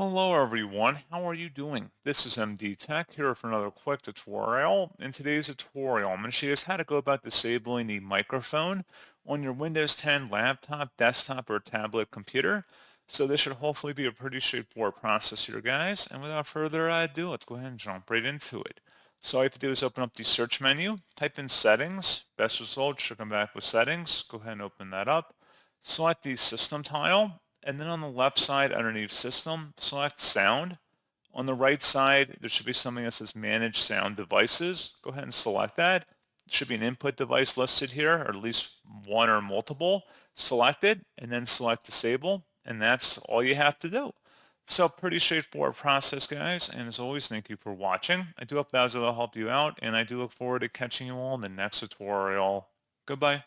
Hello everyone, how are you doing? This is MD Tech here for another quick tutorial. In today's tutorial, I'm going to show you guys how to go about disabling the microphone on your Windows 10 laptop, desktop, or tablet computer. So this should hopefully be a pretty straightforward process here, guys. And without further ado, let's go ahead and jump right into it. So all you have to do is open up the search menu, type in settings. Best result should come back with settings. Go ahead and open that up. Select the system tile, and then on the left side underneath system, select sound. On the right side, there should be something that says manage sound devices. Go ahead and select that. There should be an input device listed here, or at least one or multiple. Select it, and then select disable, and that's all you have to do. So pretty straightforward process, guys, and as always, thank you for watching. I do hope that was able to help you out, and I do look forward to catching you all in the next tutorial. Goodbye.